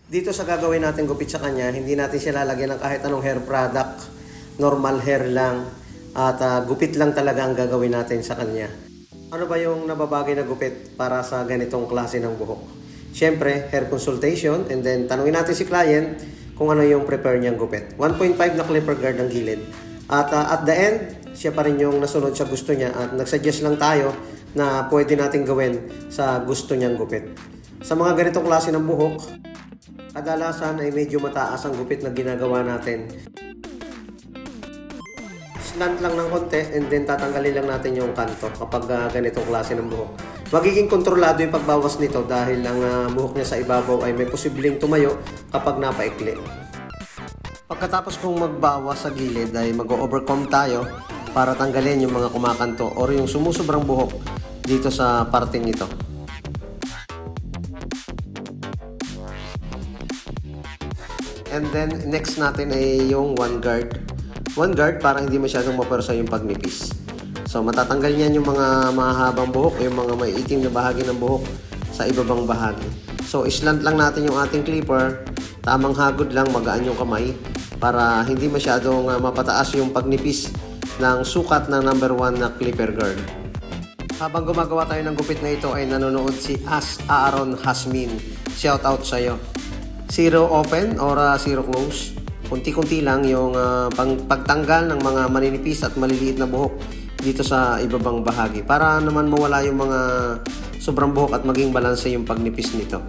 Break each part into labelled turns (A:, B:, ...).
A: Dito sa gagawin natin gupit sa kanya, hindi natin siya lalagyan ng kahit anong hair product. Normal hair lang. At gupit lang talaga ang gagawin natin sa kanya. Ano ba yung nababagay na gupit para sa ganitong klase ng buhok? Siyempre, hair consultation, and then tanungin natin si client kung ano yung prepare niyang gupit. 1.5 na clipper guard ang gilid. At the end, siya pa rin yung nasunod sa gusto niya at nagsuggest lang tayo na pwede natin gawin sa gusto niyang gupit. Sa mga ganitong klase ng buhok, kadalasan ay medyo mataas ang gupit na ginagawa natin. Slant lang ng konti and then tatanggalin lang natin yung kanto kapag ganitong klase ng buhok. Magiging kontrolado yung pagbawas nito dahil ang buhok niya sa ibabaw ay may posibleng tumayo kapag napaikli. Pagkatapos kong magbawas sa gilid ay mag-overcomb tayo para tanggalin yung mga kumakanto or yung sumusobrang buhok dito sa parting ito. And then next natin ay yung one guard. One guard para hindi masyadong mapersa yung pagnipis. So matatanggal niyan yung mga mahabang buhok, yung mga may itim na bahagi ng buhok sa ibabang bahagi. So islant lang natin yung ating clipper, tamang hagod lang, magaan yung kamay para hindi masyadong mapataas yung pagnipis ng sukat ng number 1 na clipper guard. Habang gumagawa tayo ng gupit na ito ay nanonood si Aaron Hasmin. Shout out sa'yo. Zero open or zero close. Kunti-kunti lang yung pagtanggal ng mga maninipis at maliliit na buhok dito sa ibabang bahagi para naman mawala yung mga sobrang buhok at maging balanse yung pagnipis nito.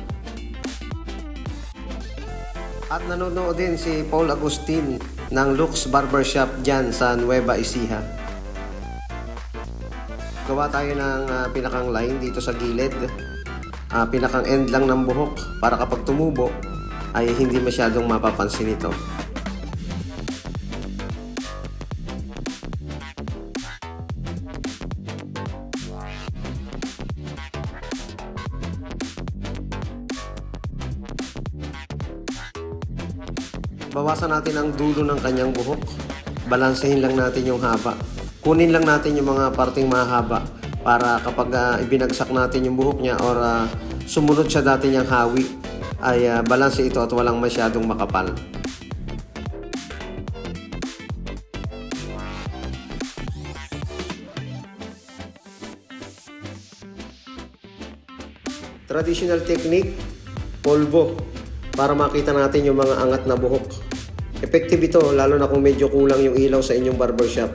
A: At nanonood din si Paul Agustin ng Lux Barbershop dyan sa Nueva Ecija. Gawa tayo ng pinakang line dito sa gilid. Pinakang end lang ng buhok para kapag tumubo ay hindi masyadong mapapansin ito. Bawasan natin ang dulo ng kanyang buhok. Balansehin lang natin yung haba. Kunin lang natin yung mga parting mahaba para kapag ibinagsak natin yung buhok niya or sumunod siya dati niyang hawi ay balanse ito at walang masyadong makapal. Traditional technique, polvo, para makita natin yung mga angat na buhok. Effective ito lalo na kung medyo kulang yung ilaw sa inyong barbershop.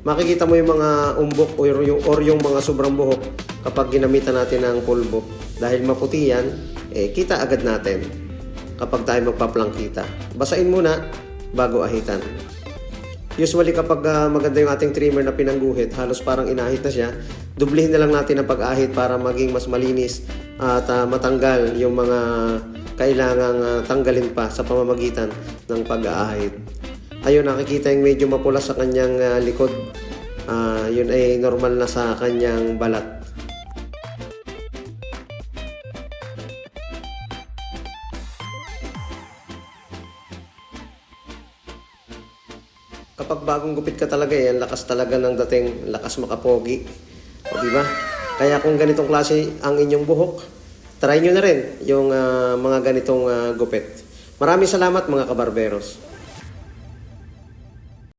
A: Makikita mo yung mga umbok or yung mga sobrang buhok kapag ginamitan natin ng polvo. Dahil maputi yan, kita agad natin kapag tayo magpaplangkita. Basain muna bago ahitan. Usually kapag maganda yung ating trimmer na pinangguhit, halos parang inahit na siya, dublihin na lang natin ang pag-ahit para maging mas malinis at matanggal yung mga kailangang tanggalin pa sa pamamagitan ng pag-aahit. Ayun, nakikita yung medyo mapula sa kanyang likod. Yun ay normal na sa kanyang balat. Kapag bagong gupit ka talaga, yan lakas talaga ng dating, lakas makapogi. O diba? Kaya kung ganitong klase ang inyong buhok, try nyo na rin yung mga ganitong gupit. Maraming salamat mga kabarberos.